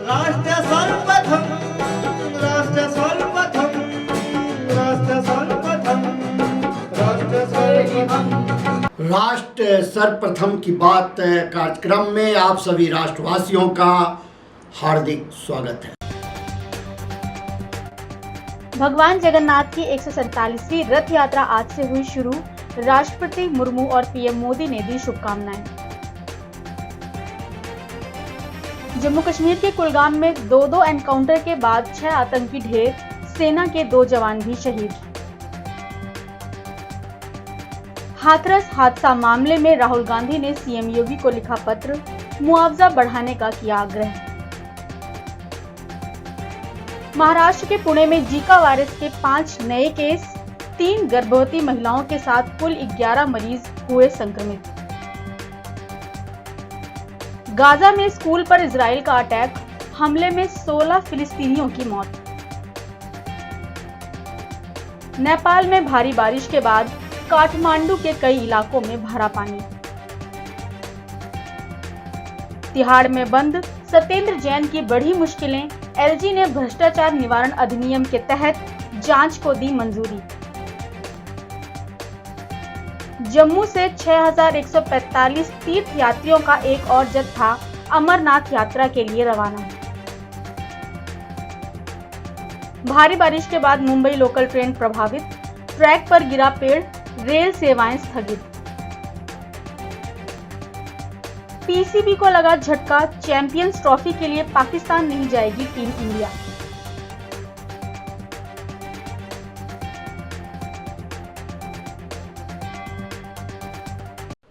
राष्ट्र सर्वप्रथम, राष्ट्र सर्वप्रथम, राष्ट्र सर्वप्रथम, राष्ट्र सर्वप्रथम। राष्ट्र सर्वप्रथम की बात कार्यक्रम में आप सभी राष्ट्रवासियों का हार्दिक स्वागत है। भगवान जगन्नाथ की 147वीं रथ यात्रा आज से हुई शुरू। राष्ट्रपति मुर्मू और पीएम मोदी ने दी शुभकामनाएं। जम्मू कश्मीर के कुलगाम में दो एनकाउंटर के बाद 6 आतंकी ढेर, सेना के 2 जवान भी शहीद। हाथरस हादसा मामले में राहुल गांधी ने सीएम योगी को लिखा पत्र, मुआवजा बढ़ाने का किया आग्रह। महाराष्ट्र के पुणे में जीका वायरस के 5 नए केस, 3 गर्भवती महिलाओं के साथ कुल 11 मरीज हुए संक्रमित। गाजा में स्कूल पर इजराइल का अटैक, हमले में 16 फिलिस्तीनियों की मौत। नेपाल में भारी बारिश के बाद काठमांडू के कई इलाकों में भरा पानी। तिहाड़ में बंद सत्येंद्र जैन की बढ़ी मुश्किलें, एलजी ने भ्रष्टाचार निवारण अधिनियम के तहत जांच को दी मंजूरी। जम्मू से 6145 तीर्थ यात्रियों का एक और जत्था अमरनाथ यात्रा के लिए रवाना। भारी बारिश के बाद मुंबई लोकल ट्रेन प्रभावित, ट्रैक पर गिरा पेड़, रेल सेवाएं स्थगित। पीसीबी को लगा झटका, चैंपियंस ट्रॉफी के लिए पाकिस्तान नहीं जाएगी टीम इंडिया।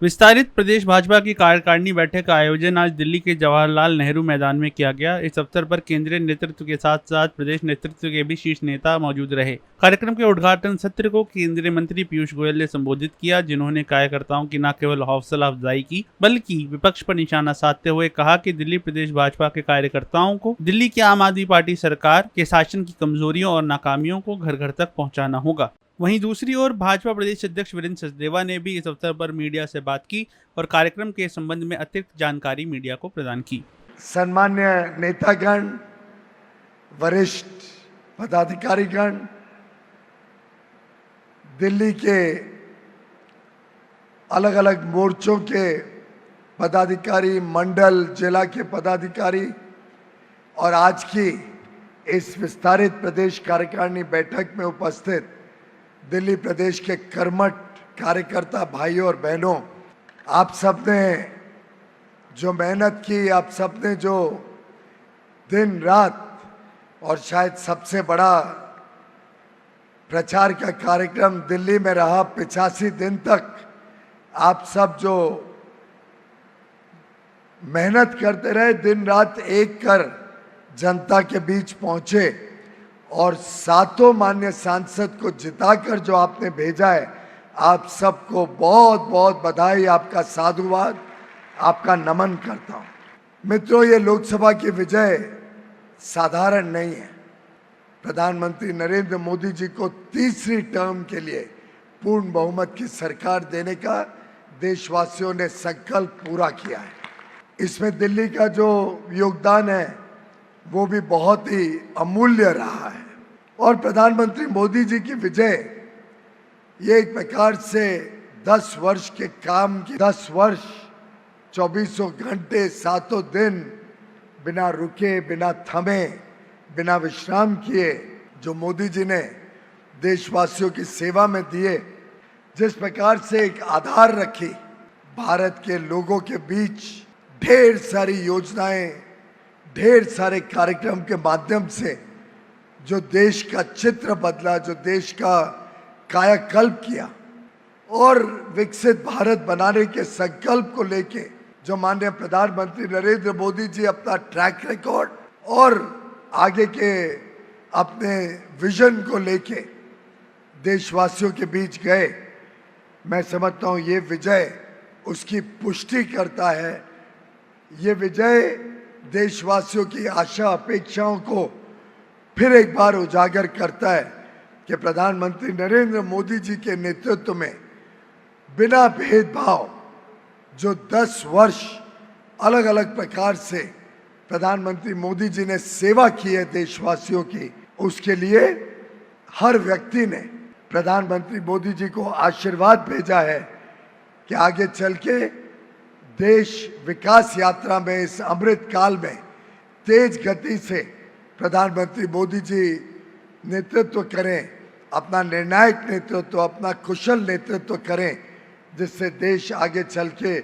विस्तारित प्रदेश भाजपा की कार्यकारिणी बैठक का आयोजन आज दिल्ली के जवाहरलाल नेहरू मैदान में किया गया। इस अवसर पर केंद्रीय नेतृत्व के साथ साथ प्रदेश नेतृत्व के भी शीर्ष नेता मौजूद रहे। कार्यक्रम के उद्घाटन सत्र को केंद्रीय मंत्री पीयूष गोयल ने संबोधित किया, जिन्होंने कार्यकर्ताओं की न केवल हौसला अफजाई की बल्कि विपक्ष पर निशाना साधते हुए कहा कि दिल्ली प्रदेश भाजपा के कार्यकर्ताओं को दिल्ली की आम आदमी पार्टी सरकार के शासन की कमजोरियों और नाकामियों को घर घर तक पहुँचाना होगा। वहीं दूसरी ओर भाजपा प्रदेश अध्यक्ष वीरेंद्र सचदेवा ने भी इस अवसर पर मीडिया से बात की और कार्यक्रम के संबंध में अतिरिक्त जानकारी मीडिया को प्रदान की। सम्मान्य नेतागण, वरिष्ठ पदाधिकारीगण, दिल्ली के अलग अलग मोर्चों के पदाधिकारी, मंडल, जिला के पदाधिकारी और आज की इस विस्तारित प्रदेश कार्यकारिणी बैठक में उपस्थित दिल्ली प्रदेश के कर्मठ कार्यकर्ता भाइयों और बहनों, आप सब ने जो मेहनत की, आप सब ने जो दिन रात और शायद सबसे बड़ा प्रचार का कार्यक्रम दिल्ली में रहा 85 दिन तक, आप सब जो मेहनत करते रहे, दिन रात एक कर जनता के बीच पहुंचे और 7 माननीय सांसद को जिताकर जो आपने भेजा है, आप सबको बहुत बहुत बधाई, आपका साधुवाद, आपका नमन करता हूं। मित्रों, ये लोकसभा की विजय साधारण नहीं है। प्रधानमंत्री नरेंद्र मोदी जी को तीसरी टर्म के लिए पूर्ण बहुमत की सरकार देने का देशवासियों ने संकल्प पूरा किया है। इसमें दिल्ली का जो योगदान है वो भी बहुत ही अमूल्य रहा है। और प्रधानमंत्री मोदी जी की विजय ये एक प्रकार से 10 वर्ष के काम की, 10 वर्ष 24 घंटे 7 दिन बिना रुके, बिना थमे, बिना विश्राम किए जो मोदी जी ने देशवासियों की सेवा में दिए, जिस प्रकार से एक आधार रखी भारत के लोगों के बीच, ढेर सारी योजनाएं, ढेर सारे कार्यक्रम के माध्यम से जो देश का चित्र बदला, जो देश का कायाकल्प किया और विकसित भारत बनाने के संकल्प को लेके जो माननीय प्रधानमंत्री नरेंद्र मोदी जी अपना ट्रैक रिकॉर्ड और आगे के अपने विजन को लेके देशवासियों के बीच गए, मैं समझता हूँ ये विजय उसकी पुष्टि करता है। ये विजय देशवासियों की आशा अपेक्षाओं को फिर एक बार उजागर करता है कि प्रधानमंत्री नरेंद्र मोदी जी के नेतृत्व में बिना भेदभाव जो 10 वर्ष अलग अलग प्रकार से प्रधानमंत्री मोदी जी ने सेवा की है देशवासियों की, उसके लिए हर व्यक्ति ने प्रधानमंत्री मोदी जी को आशीर्वाद भेजा है कि आगे चल के देश विकास यात्रा में इस अमृत काल में तेज गति से प्रधानमंत्री मोदी जी नेतृत्व करें, अपना निर्णायक नेतृत्व, अपना कुशल नेतृत्व करें, जिससे देश आगे चल के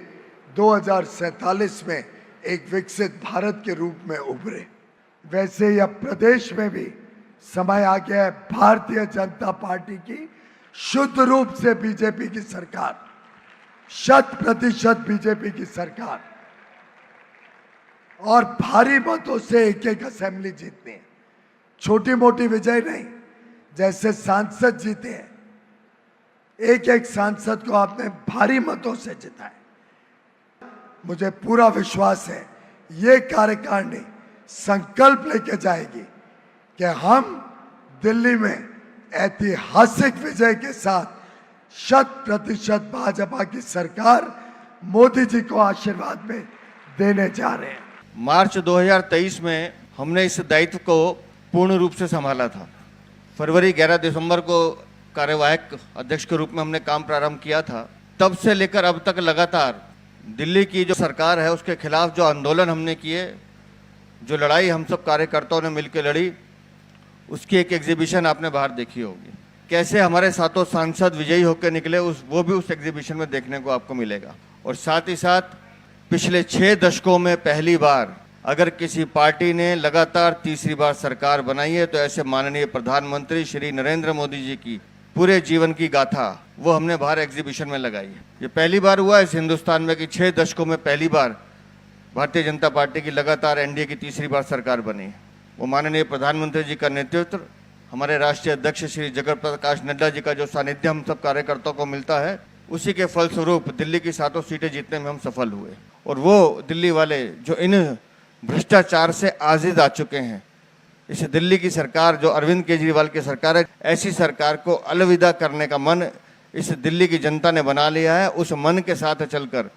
2047 में एक विकसित भारत के रूप में उभरे। वैसे ही अब प्रदेश में भी समय आ गया है भारतीय जनता पार्टी की शुद्ध रूप से बीजेपी की सरकार, 100% बीजेपी की सरकार, और भारी मतों से एक असेंबली जीतनी है। छोटी मोटी विजय नहीं, जैसे सांसद जीते हैं, एक सांसद को आपने भारी मतों से जिताया। मुझे पूरा विश्वास है ये कार्यकारिणी संकल्प लेके जाएगी कि हम दिल्ली में ऐतिहासिक विजय के साथ 100% भाजपा की सरकार मोदी जी को आशीर्वाद में देने जा रहे हैं। मार्च 2023 में हमने इस दायित्व को पूर्ण रूप से संभाला था। फरवरी 11 दिसंबर को कार्यवाहक अध्यक्ष के रूप में हमने काम प्रारंभ किया था। तब से लेकर अब तक लगातार दिल्ली की जो सरकार है उसके खिलाफ जो आंदोलन हमने किए, जो लड़ाई हम सब कार्यकर्ताओं ने मिलकर लड़ी, उसकी एक एग्जीबिशन आपने बाहर देखी होगी। कैसे हमारे सातों सांसद विजयी होकर निकले, वो भी उस एग्जीबिशन में देखने को आपको मिलेगा। और साथ ही साथ पिछले 6 दशकों में पहली बार अगर किसी पार्टी ने लगातार तीसरी बार सरकार बनाई है तो ऐसे माननीय प्रधानमंत्री श्री नरेंद्र मोदी जी की पूरे जीवन की गाथा वो हमने बाहर एग्जीबिशन में लगाई है। ये पहली बार हुआ इस हिंदुस्तान में कि 6 दशकों में पहली बार भारतीय जनता पार्टी की लगातार एनडीए की तीसरी बार सरकार बनी है। वो माननीय प्रधानमंत्री जी का नेतृत्व, हमारे राष्ट्रीय अध्यक्ष श्री जगत प्रकाश नड्डा जी का जो सानिध्य हम सब कार्यकर्ताओं को मिलता है, उसी के फलस्वरूप दिल्ली की 7 सीटें जीतने में हम सफल हुए। और वो दिल्ली वाले जो इन भ्रष्टाचार से आजिज आ चुके हैं, इस दिल्ली की सरकार जो अरविंद केजरीवाल की सरकार है, ऐसी सरकार को अलविदा करने का मन इस दिल्ली की जनता ने बना लिया है। उस मन के साथ चलकर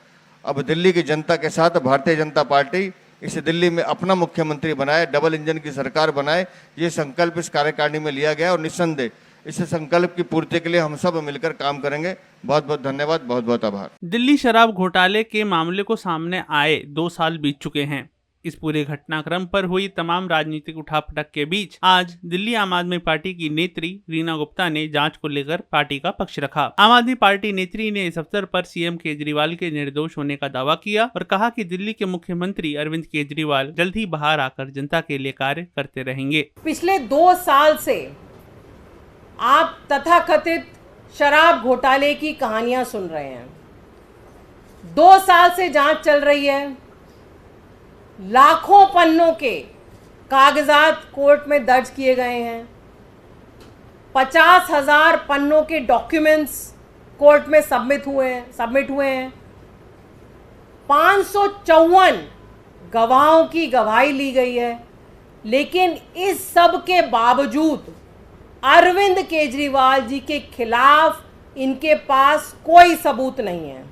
अब दिल्ली की जनता के साथ भारतीय जनता पार्टी इस दिल्ली में अपना मुख्यमंत्री बनाए, डबल इंजन की सरकार बनाए, ये संकल्प इस कार्यकारिणी में लिया गया। और निस्संदेह इस संकल्प की पूर्ति के लिए हम सब मिलकर काम करेंगे। बहुत बहुत धन्यवाद, बहुत बहुत आभार। दिल्ली शराब घोटाले के मामले को सामने आए 2 साल बीत चुके हैं। इस पूरे घटनाक्रम पर हुई तमाम राजनीतिक उठापटक के बीच आज दिल्ली आम आदमी पार्टी की नेत्री रीना गुप्ता ने जांच को लेकर पार्टी का पक्ष रखा। आम आदमी पार्टी नेत्री ने इस अवसर पर सीएम केजरीवाल के निर्दोष होने का दावा किया और कहा कि दिल्ली के मुख्यमंत्री अरविंद केजरीवाल जल्द ही बाहर आकर जनता के लिए कार्य करते रहेंगे। पिछले 2 साल से आप तथाकथित शराब घोटाले की कहानियां सुन रहे हैं। 2 साल से जांच चल रही है। लाखों पन्नों के कागजात कोर्ट में दर्ज किए गए हैं। 50,000 पन्नों के डॉक्यूमेंट्स कोर्ट में सबमिट हुए हैं। 554 गवाहों की गवाही ली गई है। लेकिन इस सब के बावजूद अरविंद केजरीवाल जी के खिलाफ इनके पास कोई सबूत नहीं है।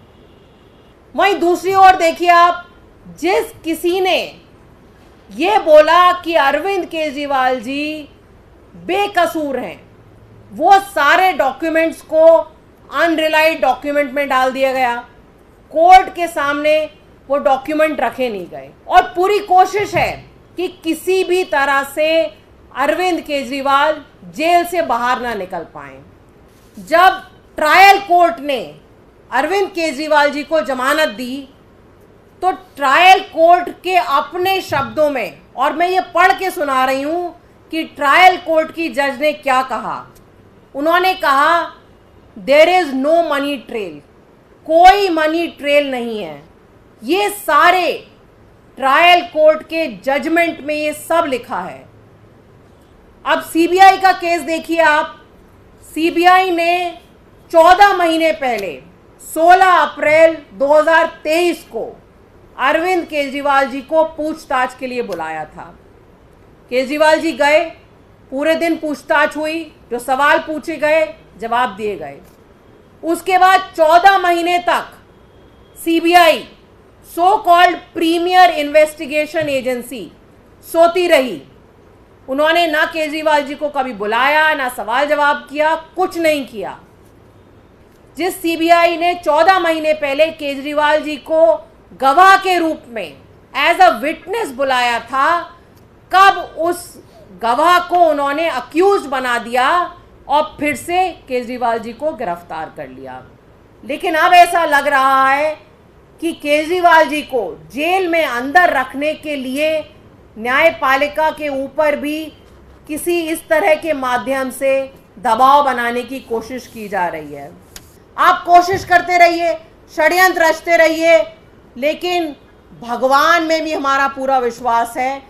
वहीं दूसरी ओर देखिए आप, जिस किसी ने ये बोला कि अरविंद केजरीवाल जी बेकसूर हैं, वो सारे डॉक्यूमेंट्स को अनरिलाइड डॉक्यूमेंट में डाल दिया गया। कोर्ट के सामने वो डॉक्यूमेंट रखे नहीं गए और पूरी कोशिश है कि किसी भी तरह से अरविंद केजरीवाल जेल से बाहर ना निकल पाए। जब ट्रायल कोर्ट ने अरविंद केजरीवाल जी को जमानत दी तो ट्रायल कोर्ट के अपने शब्दों में, और मैं ये पढ़ के सुना रही हूं कि ट्रायल कोर्ट की जज ने क्या कहा। उन्होंने कहा there is no money trail, कोई मनी ट्रेल नहीं है। ये सारे ट्रायल कोर्ट के जजमेंट में ये सब लिखा है। अब सीबीआई का केस देखिए आप। सीबीआई ने 14 महीने पहले 16 अप्रैल 2023 को अरविंद केजरीवाल जी को पूछताछ के लिए बुलाया था। केजरीवाल जी गए, पूरे दिन पूछताछ हुई, जो सवाल पूछे गए जवाब दिए गए। उसके बाद 14 महीने तक CBI so called premier investigation agency सोती रही। उन्होंने ना केजरीवाल जी को कभी बुलाया, ना सवाल जवाब किया, कुछ नहीं किया। जिस सीबीआई ने 14 महीने पहले केजरीवाल जी को गवाह के रूप में एज अ विटनेस बुलाया था, कब उस गवाह को उन्होंने अक्यूज बना दिया और फिर से केजरीवाल जी को गिरफ्तार कर लिया। लेकिन अब ऐसा लग रहा है कि केजरीवाल जी को जेल में अंदर रखने के लिए न्यायपालिका के ऊपर भी किसी इस तरह के माध्यम से दबाव बनाने की कोशिश की जा रही है। आप कोशिश करते रहिए, षड्यंत्र रचते रहिए, लेकिन भगवान में भी हमारा पूरा विश्वास है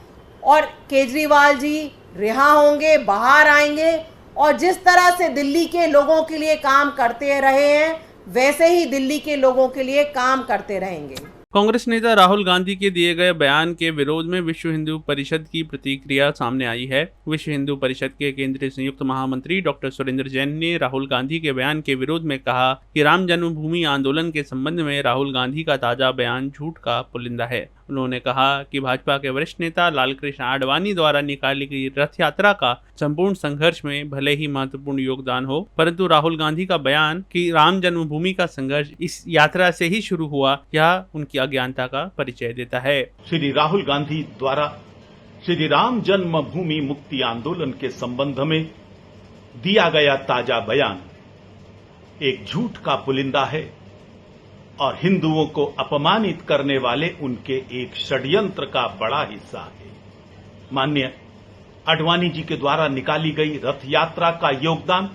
और केजरीवाल जी रिहा होंगे, बाहर आएंगे और जिस तरह से दिल्ली के लोगों के लिए काम करते रहे हैं वैसे ही दिल्ली के लोगों के लिए काम करते रहेंगे। कांग्रेस नेता राहुल गांधी के दिए गए बयान के विरोध में विश्व हिंदू परिषद की प्रतिक्रिया सामने आई है। विश्व हिंदू परिषद के केंद्रीय संयुक्त महामंत्री डॉक्टर सुरेंद्र जैन ने राहुल गांधी के बयान के विरोध में कहा कि राम जन्मभूमि आंदोलन के संबंध में राहुल गांधी का ताजा बयान झूठ का पुलिंदा है। उन्होंने कहा कि भाजपा के वरिष्ठ नेता लालकृष्ण आडवाणी द्वारा निकाली गई रथ यात्रा का संपूर्ण संघर्ष में भले ही महत्वपूर्ण योगदान हो, परंतु राहुल गांधी का बयान कि राम जन्मभूमि का संघर्ष इस यात्रा से ही शुरू हुआ, यह उनकी अज्ञानता का परिचय देता है। श्री राहुल गांधी द्वारा श्री राम जन्मभूमि मुक्ति आंदोलन के संबंध में दिया गया ताजा बयान एक झूठ का पुलिंदा है और हिंदुओं को अपमानित करने वाले उनके एक षड्यंत्र का बड़ा हिस्सा है। माननीय आडवाणी जी के द्वारा निकाली गई रथ यात्रा का योगदान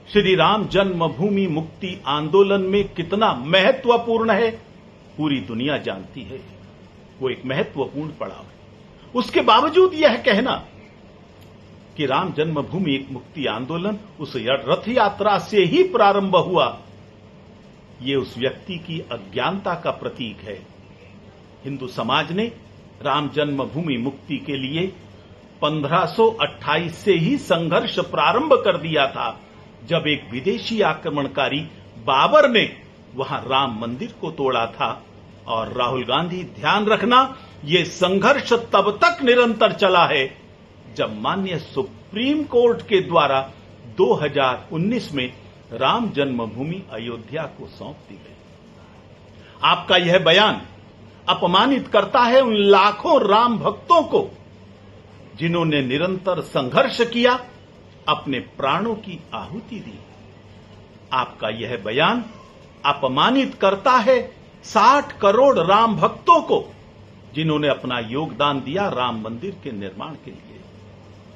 श्री राम जन्मभूमि मुक्ति आंदोलन में कितना महत्वपूर्ण है पूरी दुनिया जानती है। वो एक महत्वपूर्ण पड़ाव है। उसके बावजूद यह कहना कि राम जन्मभूमि एक मुक्ति आंदोलन उस रथ यात्रा से ही प्रारंभ हुआ, ये उस व्यक्ति की अज्ञानता का प्रतीक है। हिंदू समाज ने राम जन्मभूमि मुक्ति के लिए 1528 से ही संघर्ष प्रारंभ कर दिया था, जब एक विदेशी आक्रमणकारी बाबर ने वहां राम मंदिर को तोड़ा था। और राहुल गांधी, ध्यान रखना, ये संघर्ष तब तक निरंतर चला है जब माननीय सुप्रीम कोर्ट के द्वारा 2019 में राम जन्मभूमि अयोध्या को सौंप दी गई। आपका यह बयान अपमानित करता है उन लाखों राम भक्तों को जिन्होंने निरंतर संघर्ष किया, अपने प्राणों की आहुति दी। आपका यह बयान अपमानित करता है 60 करोड़ राम भक्तों को जिन्होंने अपना योगदान दिया राम मंदिर के निर्माण के लिए।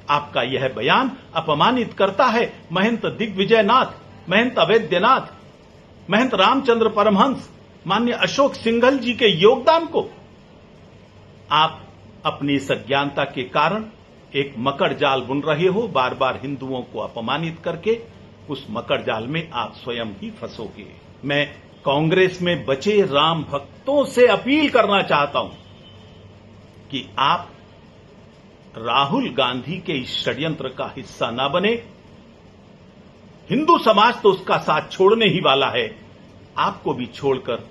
आपका यह बयान अपमानित करता है महंत दिग्विजयनाथ, महंत अवैद्यनाथ, महंत रामचंद्र परमहंस, माननीय अशोक सिंघल जी के योगदान को। आप अपनी इस अज्ञानता के कारण एक मकड़ जाल बुन रहे हो, बार बार हिंदुओं को अपमानित करके। उस मकड़ जाल में आप स्वयं ही फंसोगे। मैं कांग्रेस में बचे राम भक्तों से अपील करना चाहता हूं कि आप राहुल गांधी के इस षड्यंत्र का हिस्सा न बने। हिंदू समाज तो उसका साथ छोड़ने ही वाला है, आपको भी छोड़कर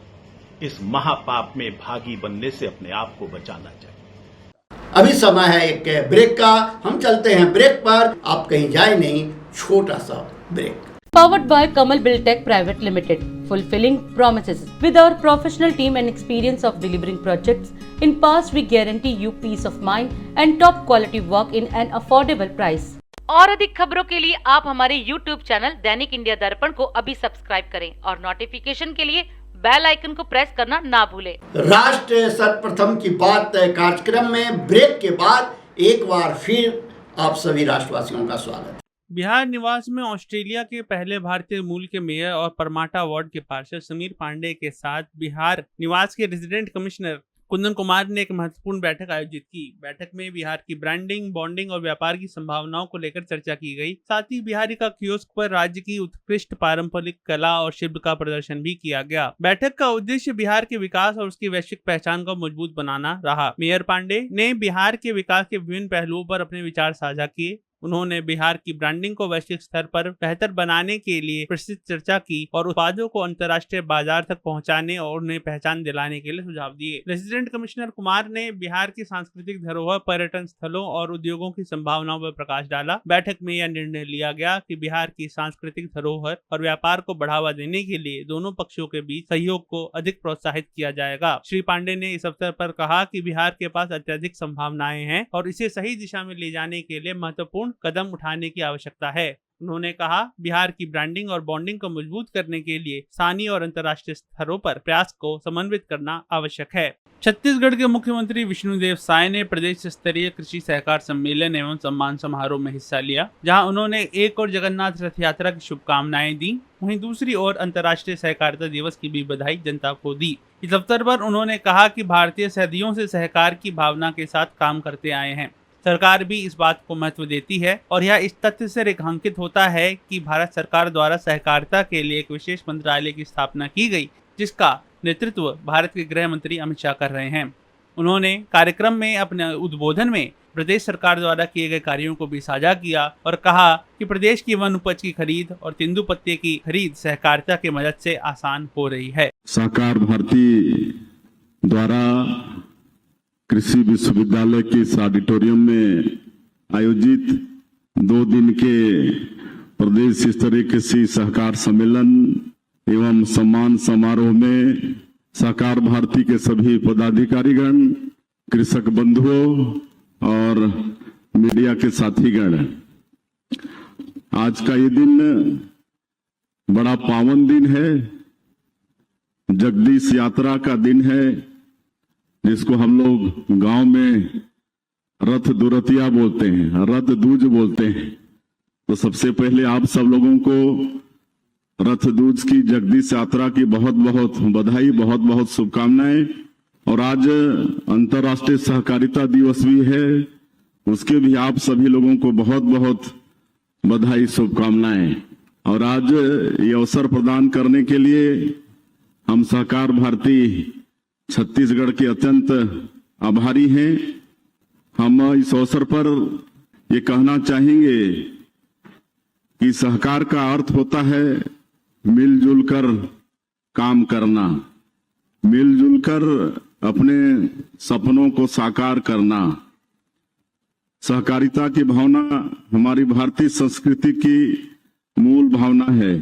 इस महापाप में भागी बनने से अपने आप को बचाना चाहिए। अभी समय है एक ब्रेक का, हम चलते हैं ब्रेक पर। आप कहीं जाए नहीं, छोटा सा break. Powered by Kamal Buildtech Private Limited, fulfilling promises. With our professional team and experience of delivering projects, in past we guarantee you peace of mind and top quality work in an affordable price. और अधिक खबरों के लिए आप हमारे YouTube channel दैनिक India दर्पण को अभी सब्सक्राइब करें और नोटिफिकेशन के लिए बेल आइकन को प्रेस करना ना भूलें। राष्ट्र सर्वप्रथम की बात कार्यक्रम में ब्रेक के बाद एक बार फिर आप सभी राष्ट्रवासियों का स्वागत है। बिहार निवास में ऑस्ट्रेलिया के पहले भारतीय मूल के मेयर और परमाटा वार्ड के पार्षद समीर पांडे के साथ बिहार निवास के रेजिडेंट कमिश्नर कुंदन कुमार ने एक महत्वपूर्ण बैठक आयोजित की। बैठक में बिहार की ब्रांडिंग, बॉन्डिंग और व्यापार की संभावनाओं को लेकर चर्चा की गई। साथ ही बिहारी का कियोस्क पर राज्य की उत्कृष्ट पारंपरिक कला और शिल्प का प्रदर्शन भी किया गया। बैठक का उद्देश्य बिहार के विकास और उसकी वैश्विक पहचान को मजबूत बनाना रहा। मेयर पांडे ने बिहार के विकास के विभिन्न पहलुओं पर अपने विचार साझा किए। उन्होंने बिहार की ब्रांडिंग को वैश्विक स्तर पर बेहतर बनाने के लिए प्रसिद्ध चर्चा की और उत्पादों को अंतर्राष्ट्रीय बाजार तक पहुंचाने और उन्हें पहचान दिलाने के लिए सुझाव दिए। रेजिडेंट कमिश्नर कुमार ने बिहार की सांस्कृतिक धरोहर, पर्यटन स्थलों और उद्योगों की संभावनाओं पर प्रकाश डाला। बैठक में यह निर्णय लिया गया कि बिहार की सांस्कृतिक धरोहर और व्यापार को बढ़ावा देने के लिए दोनों पक्षों के बीच सहयोग को अधिक प्रोत्साहित किया जाएगा। श्री पांडे ने इस अवसर पर कहा कि बिहार के पास अत्यधिक संभावनाएं हैं और इसे सही दिशा में ले जाने के लिए महत्वपूर्ण कदम उठाने की आवश्यकता है। उन्होंने कहा, बिहार की ब्रांडिंग और बॉन्डिंग को मजबूत करने के लिए स्थानीय और अंतर्राष्ट्रीय स्तरों पर प्रयास को समन्वित करना आवश्यक है। छत्तीसगढ़ के मुख्यमंत्री विष्णुदेव साय ने प्रदेश स्तरीय कृषि सहकार सम्मेलन एवं सम्मान समारोह में हिस्सा लिया, जहां उन्होंने एक और जगन्नाथ रथ यात्रा की शुभकामनाएं दी, वहीं दूसरी ओर अंतर्राष्ट्रीय सहकारिता दिवस की भी बधाई जनता को दी। इस अवसर पर उन्होंने कहा कि भारतीय सदियों से सहकार की भावना के साथ काम करते आए हैं। सरकार भी इस बात को महत्व देती है और यह इस तथ्य से रेखांकित होता है कि भारत सरकार द्वारा सहकारिता के लिए एक विशेष मंत्रालय की स्थापना की गई, जिसका नेतृत्व भारत के गृह मंत्री अमित शाह कर रहे हैं। उन्होंने कार्यक्रम में अपने उद्बोधन में प्रदेश सरकार द्वारा किए गए कार्यों को भी साझा किया और कहा कि प्रदेश की वन उपज की खरीद और तेंदुपत्ते की खरीद सहकारिता की मदद से आसान हो रही है। सहकार भारती द्वारा कृषि विश्वविद्यालय के इस ऑडिटोरियम में आयोजित 2 दिन के प्रदेश स्तरीय कृषि सहकार सम्मेलन एवं सम्मान समारोह में सहकार भारती के सभी पदाधिकारीगण, कृषक बंधुओं और मीडिया के साथीगण, आज का ये दिन बड़ा पावन दिन है। जगदीश यात्रा का दिन है, जिसको हम लोग गांव में रथ दुरतिया बोलते हैं, रथ दूज बोलते हैं। तो सबसे पहले आप सब लोगों को रथ दूज की, जगदीश यात्रा की बहुत बहुत बधाई, बहुत बहुत शुभकामनाएं। और आज अंतर्राष्ट्रीय सहकारिता दिवस भी है, उसके भी आप सभी लोगों को बहुत बहुत बधाई, शुभकामनाएं। और आज ये अवसर प्रदान करने के लिए हम सहकार भारती छत्तीसगढ़ के अत्यंत आभारी हैं। हम इस अवसर पर ये कहना चाहेंगे कि सहकार का अर्थ होता है मिलजुल कर काम करना, मिलजुल कर अपने सपनों को साकार करना। सहकारिता की भावना हमारी भारतीय संस्कृति की मूल भावना है।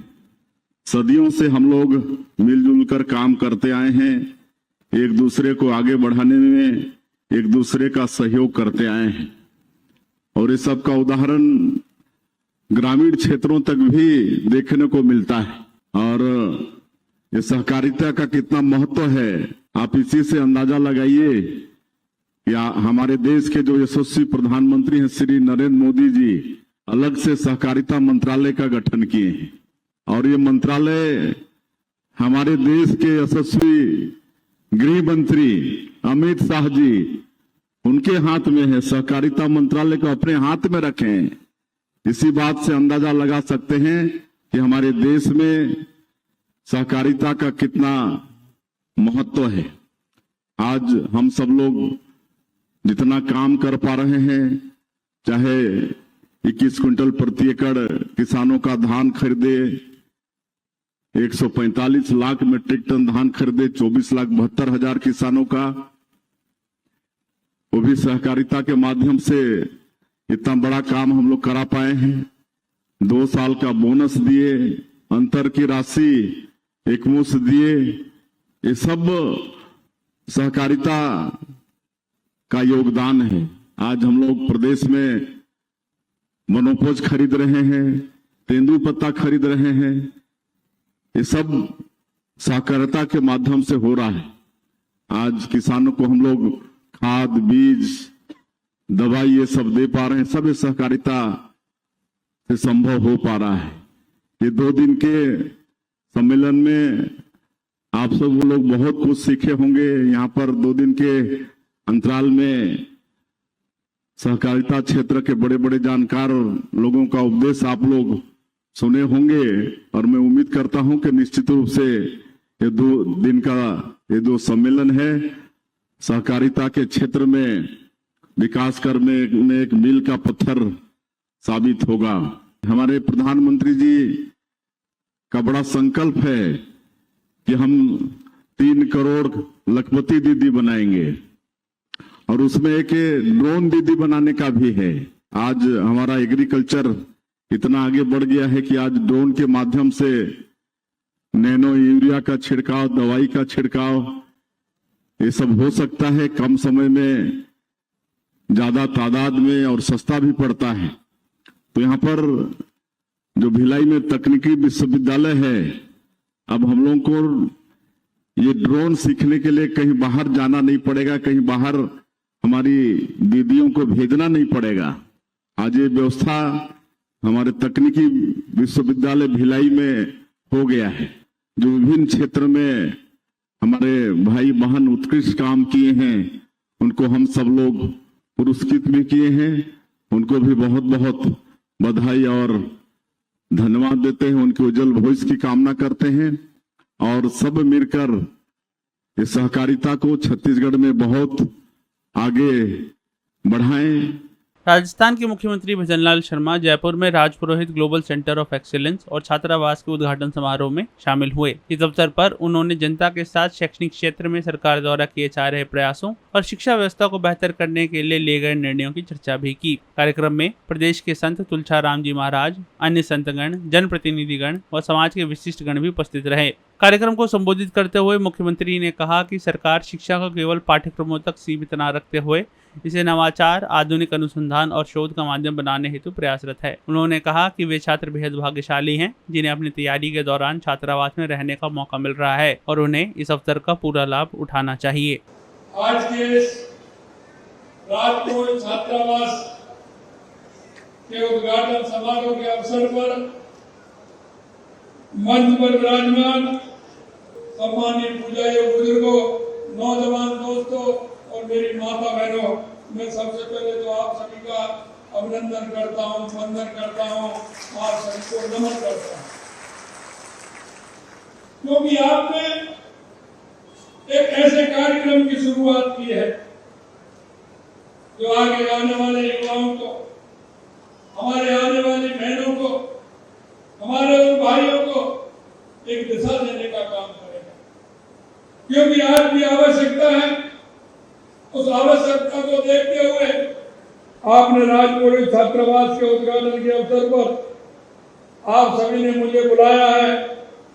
सदियों से हम लोग मिलजुल कर काम करते आए हैं, एक दूसरे को आगे बढ़ाने में एक दूसरे का सहयोग करते आए हैं। और इस सब का उदाहरण ग्रामीण क्षेत्रों तक भी देखने को मिलता है। और ये सहकारिता का कितना महत्व है, आप इसी से अंदाजा लगाइए। या हमारे देश के जो यशस्वी प्रधानमंत्री हैं श्री नरेंद्र मोदी जी, अलग से सहकारिता मंत्रालय का गठन किए हैं। और ये मंत्रालय हमारे देश के यशस्वी गृह मंत्री अमित शाह जी, उनके हाथ में है। सहकारिता मंत्रालय को अपने हाथ में रखें। इसी बात से अंदाजा लगा सकते हैं कि हमारे देश में सहकारिता का कितना महत्व है। आज हम सब लोग जितना काम कर पा रहे हैं, चाहे 21 क्विंटल प्रति एकड़ किसानों का धान खरीदे, 145 लाख मीट्रिक टन धान खरीदे, 24,72,000 किसानों का, वो भी सहकारिता के माध्यम से इतना बड़ा काम हम लोग करा पाए हैं। 2 साल का बोनस दिए, अंतर की राशि एकमुश्त दिए। ये सब सहकारिता का योगदान है। आज हम लोग प्रदेश में वनोपज खरीद रहे हैं, तेंदुपत्ता खरीद रहे हैं। ये सब सहकारिता के माध्यम से हो रहा है। आज किसानों को हम लोग खाद, बीज, दवाई ये सब दे पा रहे हैं। सब सहकारिता से संभव हो पा रहा है। ये 2 दिन के सम्मेलन में आप सब लोग बहुत कुछ सीखे होंगे। यहाँ पर 2 दिन के अंतराल में सहकारिता क्षेत्र के बड़े बड़े जानकार लोगों का उपदेश आप लोग सुने होंगे। और मैं उम्मीद करता हूं कि निश्चित रूप से ये 2 दिन का ये 2 सम्मेलन है, सहकारिता के क्षेत्र में विकास करने में एक मील का पत्थर साबित होगा। हमारे प्रधानमंत्री जी का बड़ा संकल्प है कि हम 3 करोड़ लखपति दीदी बनाएंगे और उसमें एक ड्रोन दीदी बनाने का भी है। आज हमारा एग्रीकल्चर इतना आगे बढ़ गया है कि आज ड्रोन के माध्यम से नैनो यूरिया का छिड़काव, दवाई का छिड़काव, ये सब हो सकता है कम समय में, ज्यादा तादाद में और सस्ता भी पड़ता है। तो यहाँ पर जो भिलाई में तकनीकी विश्वविद्यालय है, अब हम लोगों को ये ड्रोन सीखने के लिए कहीं बाहर जाना नहीं पड़ेगा, कहीं बाहर हमारी दीदियों को भेजना नहीं पड़ेगा। आज ये व्यवस्था हमारे तकनीकी विश्वविद्यालय भिलाई में हो गया है। जो विभिन्न क्षेत्र में हमारे भाई बहन उत्कृष्ट काम किए हैं, उनको हम सब लोग पुरस्कृत भी किए हैं। उनको भी बहुत बहुत बधाई और धन्यवाद देते हैं, उनके उज्जवल भविष्य की कामना करते हैं और सब मिलकर इस सहकारिता को छत्तीसगढ़ में बहुत आगे बढ़ाएं। राजस्थान के मुख्यमंत्री भजनलाल शर्मा जयपुर में राजपुरोहित ग्लोबल सेंटर ऑफ एक्सीलेंस और छात्रावास के उद्घाटन समारोह में शामिल हुए। इस अवसर पर उन्होंने जनता के साथ शैक्षणिक क्षेत्र में सरकार द्वारा किए जा रहे प्रयासों और शिक्षा व्यवस्था को बेहतर करने के लिए गए निर्णयों की चर्चा भी की। कार्यक्रम में प्रदेश के संत तुलसीराम जी महाराज, अन्य संतगण, जनप्रतिनिधिगण व समाज के विशिष्ट गण भी उपस्थित रहे। कार्यक्रम को संबोधित करते हुए मुख्यमंत्री ने कहा कि सरकार शिक्षा को केवल पाठ्यक्रमों तक सीमित न रखते हुए इसे नवाचार, आधुनिक अनुसंधान और शोध का माध्यम बनाने हेतु प्रयासरत है। उन्होंने कहा कि वे छात्र बेहद भाग्यशाली हैं जिन्हें अपनी तैयारी के दौरान छात्रावास में रहने का मौका मिल रहा है और उन्हें इस अवसर का पूरा लाभ उठाना चाहिए। आज के राजपुरोहित छात्रावास के उद्घाटन समारोह के अवसर पर मंच पर विराजमान सम्मानीय पूज्य बुजुर्गों, नौजवान दोस्तों और मेरी माता बहनों, मैं सबसे पहले तो आप सभी का अभिनंदन करता हूं, वंदन करता हूं, आप सभी को नमन करता हूं, क्योंकि आपने एक ऐसे कार्यक्रम की शुरुआत की है जो आगे आने वाले युवाओं को, हमारे आने वाली बहनों को, हमारे उन भाइयों को एक दिशा देने का काम करेगा। क्योंकि आज भी आवश्यकता है, उस आवश्यकता को देखते हुए आपने राजपुरोहित छात्रावास के उद्घाटन के अवसर पर आप सभी ने मुझे बुलाया है।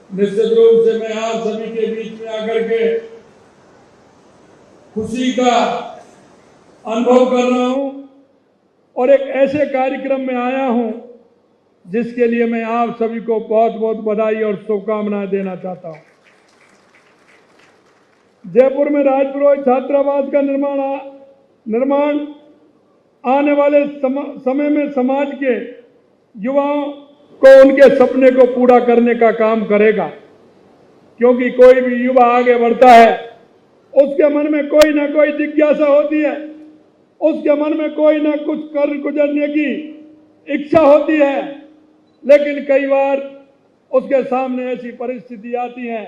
निश्चित रूप से मैं आप सभी के बीच में आकर के खुशी का अनुभव कर रहा हूं और एक ऐसे कार्यक्रम में आया हूं जिसके लिए मैं आप सभी को बहुत बहुत बधाई और शुभकामनाएं देना चाहता हूं। जयपुर में राजपुरोहित छात्रावास का निर्माण आने वाले समय में समाज के युवाओं को उनके सपने को पूरा करने का काम करेगा। क्योंकि कोई भी युवा आगे बढ़ता है, उसके मन में कोई ना कोई जिज्ञासा होती है, उसके मन में कोई ना कुछ कर गुजरने की इच्छा होती है, लेकिन कई बार उसके सामने ऐसी परिस्थिति आती है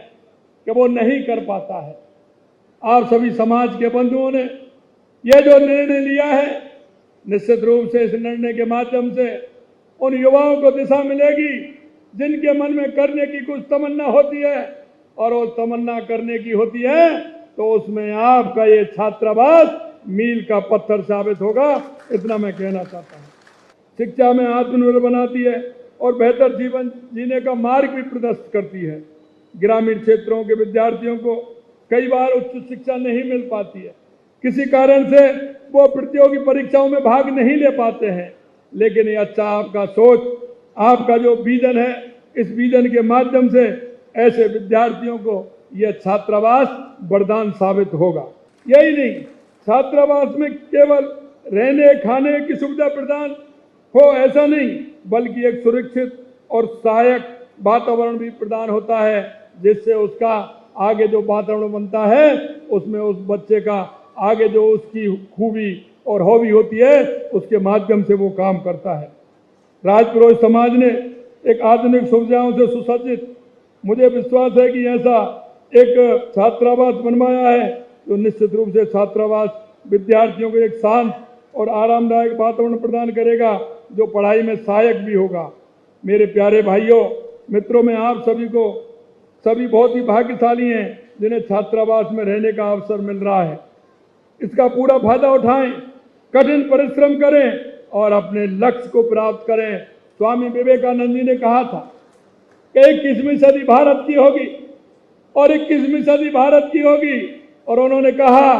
कि वो नहीं कर पाता है। आप सभी समाज के बंधुओं ने ये जो निर्णय लिया है, निश्चित रूप से इस निर्णय के माध्यम से उन युवाओं को दिशा मिलेगी जिनके मन में करने की कुछ तमन्ना होती है, और वो तमन्ना करने की होती है तो उसमें आपका ये छात्रावास मील का पत्थर साबित होगा। इतना मैं कहना चाहता हूँ। शिक्षा में आत्मनिर्भर बनाती है और बेहतर जीवन जीने का मार्ग भी प्रदर्शित करती है। ग्रामीण क्षेत्रों के विद्यार्थियों को कई बार उच्च शिक्षा नहीं मिल पाती है, किसी कारण से वो प्रतियोगी परीक्षाओं में भाग नहीं ले पाते हैं, लेकिन ये अच्छा आपका सोच, आपका जो विजन है, इस विजन के माध्यम से ऐसे विद्यार्थियों को यह छात्रावास वरदान साबित होगा। यही नहीं, छात्रावास में केवल रहने खाने की सुविधा प्रदान हो ऐसा नहीं, बल्कि एक सुरक्षित और सहायक वातावरण भी प्रदान होता है, जिससे उसका आगे जो वातावरण बनता है उसमें उस बच्चे का आगे जो उसकी खूबी और हॉबी होती है उसके माध्यम से वो काम करता है। राजपुरोहित समाज ने एक आधुनिक सुविधाओं से सुसज्जित, मुझे विश्वास है कि ऐसा एक छात्रावास बनवाया है जो निश्चित रूप से छात्रावास विद्यार्थियों को एक शांत और आरामदायक वातावरण प्रदान करेगा जो पढ़ाई में सहायक भी होगा। मेरे प्यारे भाइयों मित्रों, मैं आप सभी बहुत ही भाग्यशाली हैं जिन्हें छात्रावास में रहने का अवसर मिल रहा है। इसका पूरा फायदा उठाएं, कठिन परिश्रम करें और अपने लक्ष्य को प्राप्त करें। स्वामी विवेकानंद जी ने कहा था कि 21वीं सदी भारत की होगी और 21वीं सदी भारत की होगी, और उन्होंने कहा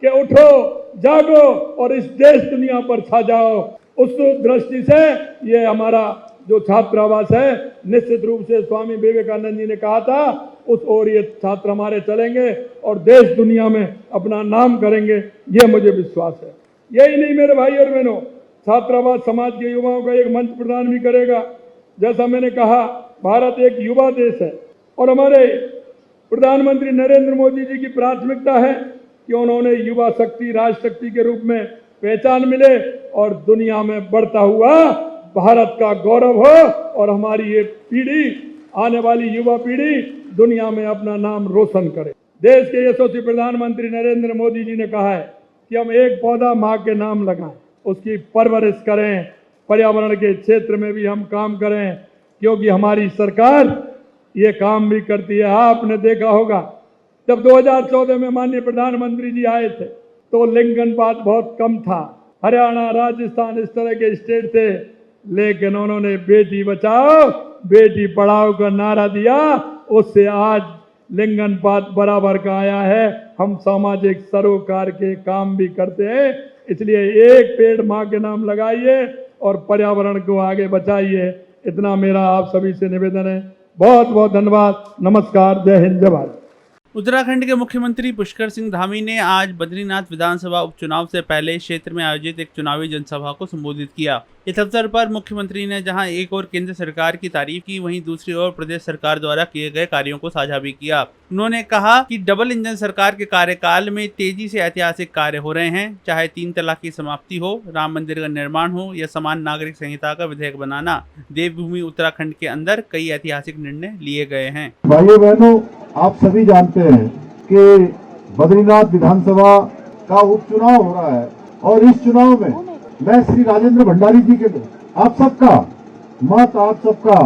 कि उठो, जागो और इस देश दुनिया पर छा जाओ। उस दृष्टि से ये हमारा जो छात्रावास है, निश्चित रूप से स्वामी विवेकानंद जी ने कहा था उस ओर ये छात्र हमारे चलेंगे और देश दुनिया में अपना नाम करेंगे, ये मुझे विश्वास है। यही नहीं मेरे भाई और बहनों, छात्रावास समाज के युवाओं का एक मंच प्रदान भी करेगा। जैसा मैंने कहा, भारत एक युवा देश है और हमारे प्रधानमंत्री नरेंद्र मोदी जी की प्राथमिकता है कि उन्होंने युवा शक्ति राष्ट्र शक्ति के रूप में पहचान मिले और दुनिया में बढ़ता हुआ भारत का गौरव हो और हमारी ये पीढ़ी, आने वाली युवा पीढ़ी दुनिया में अपना नाम रोशन करे। देश के यशस्वी प्रधानमंत्री नरेंद्र मोदी जी ने कहा है कि हम एक पौधा माँ के नाम लगाएं, उसकी परवरिश करें, पर्यावरण के क्षेत्र में भी हम काम करें, क्योंकि हमारी सरकार ये काम भी करती है। आपने देखा होगा जब 2014 में माननीय प्रधानमंत्री जी आए थे तो लिंगानुपात बहुत कम था, हरियाणा, राजस्थान इस तरह के स्टेट थे, लेकिन उन्होंने बेटी बचाओ बेटी पढ़ाओ का नारा दिया, उससे आज लिंगानुपात बराबर का आया है। हम सामाजिक सरोकार के काम भी करते हैं, इसलिए एक पेड़ माँ के नाम लगाइए और पर्यावरण को आगे बचाइए। इतना मेरा आप सभी से निवेदन है। बहुत बहुत धन्यवाद। नमस्कार, जय हिंद, जय भारत। उत्तराखंड के मुख्यमंत्री पुष्कर सिंह धामी ने आज बद्रीनाथ विधानसभा उपचुनाव से पहले क्षेत्र में आयोजित एक चुनावी जनसभा को संबोधित किया। इस अवसर पर मुख्यमंत्री ने जहां एक ओर केंद्र सरकार की तारीफ की, वहीं दूसरी ओर प्रदेश सरकार द्वारा किए गए कार्यों को साझा भी किया। उन्होंने कहा कि डबल इंजन सरकार के कार्यकाल में तेजी से ऐतिहासिक कार्य हो रहे हैं, चाहे 3 तलाक की समाप्ति हो, राम मंदिर का निर्माण हो या समान नागरिक संहिता का विधेयक बनाना। देवभूमि उत्तराखंड के अंदर कई ऐतिहासिक निर्णय लिए गए हैं। भाइयों बहनों, आप सभी जानते हैं कि बद्रीनाथ विधानसभा का उपचुनाव हो रहा है और इस चुनाव में मैं श्री राजेंद्र भंडारी जी के लिए आप सबका मत, आप सबका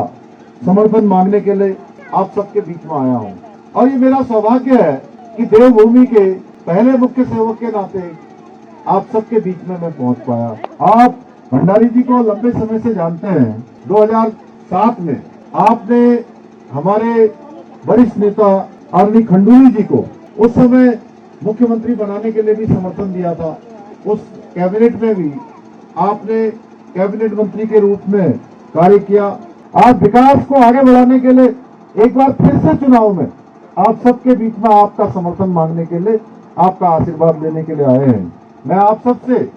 समर्थन मांगने के लिए आप सबके बीच में आया हूं। और ये मेरा सौभाग्य है कि देवभूमि के पहले मुख्य सेवक के नाते आप सबके बीच में मैं पहुंच पाया। आप भंडारी जी को लंबे समय से जानते हैं। 2007 में आपने हमारे वरिष्ठ नेता आरनी खंडूरी जी को उस समय मुख्यमंत्री बनाने के लिए भी समर्थन दिया था। उस कैबिनेट में भी आपने कैबिनेट मंत्री के रूप में कार्य किया। आज विकास को आगे बढ़ाने के लिए एक बार फिर से चुनाव में आप सबके बीच में आपका समर्थन मांगने के लिए, आपका आशीर्वाद लेने के लिए आए हैं। मैं आप सबसे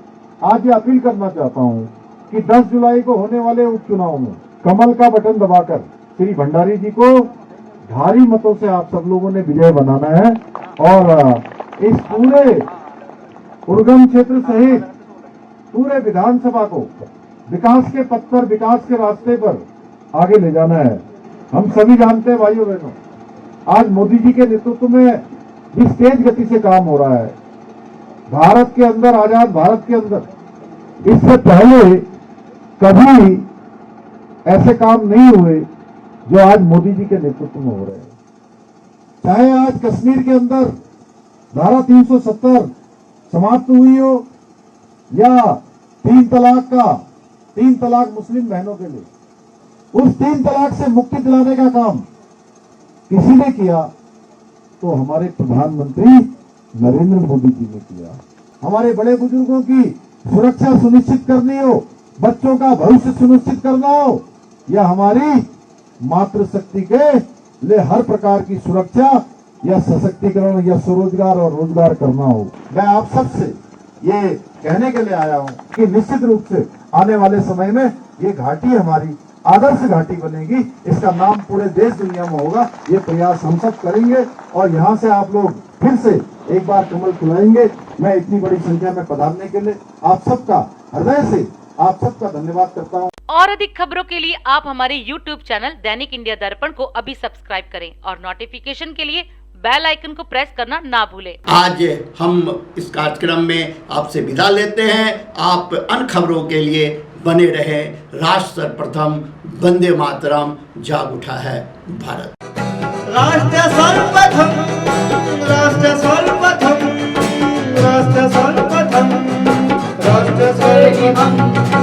आज ये अपील करना चाहता हूं कि 10 जुलाई को होने वाले उपचुनाव में कमल का बटन दबाकर श्री भंडारी जी को भारी मतों से आप सब लोगों ने विजय बनाना है और इस पूरे उर्गम क्षेत्र सहित पूरे विधानसभा को विकास के पथ पर, विकास के रास्ते पर आगे ले जाना है। हम सभी जानते हैं भाइयों बहनों, आज मोदी जी के नेतृत्व में जिस तेज गति से काम हो रहा है भारत के अंदर, आजाद भारत के अंदर, इससे पहले कभी ऐसे काम नहीं हुए जो आज मोदी जी के नेतृत्व में हो रहे हैं। चाहे आज कश्मीर के अंदर धारा 370 समाप्त हुई हो या 3 तलाक मुस्लिम बहनों के लिए, उस 3 तलाक से मुक्ति दिलाने का काम किसी ने किया तो हमारे प्रधानमंत्री नरेंद्र मोदी जी ने किया। हमारे बड़े बुजुर्गों की सुरक्षा सुनिश्चित करनी हो, बच्चों का भविष्य सुनिश्चित करना हो या हमारी मातृशक्ति के लिए हर प्रकार की सुरक्षा या सशक्तिकरण या स्वरोजगार और रोजगार करना हो, मैं आप सबसे ये कहने के लिए आया हूं कि निश्चित रूप से आने वाले समय में ये घाटी हमारी आदर्श घाटी बनेगी। इसका नाम पूरे देश दुनिया में होगा। ये प्रयास हम सब करेंगे और यहाँ से आप लोग फिर से एक बार कमल खिलाएंगे। मैं इतनी बड़ी संख्या में पधारने के लिए आप सबका हृदय से आप सबका धन्यवाद करता हूँ। और अधिक खबरों के लिए आप हमारे YouTube चैनल दैनिक इंडिया दर्पण को अभी सब्सक्राइब करें और नोटिफिकेशन के लिए बेल आइकन को प्रेस करना ना भूलें। आज हम इस कार्यक्रम में आपसे विदा लेते हैं। आप अन्य खबरों के लिए बने रहे। राष्ट्र सर्वप्रथम, वंदे मातरम, जाग उठा है भारत। राष्ट्र सर्वप्रथम, राष्ट्र सर्वप्रथम, राष्ट्र सर्वप्रथम, राष्ट्र सर्वप्रथम।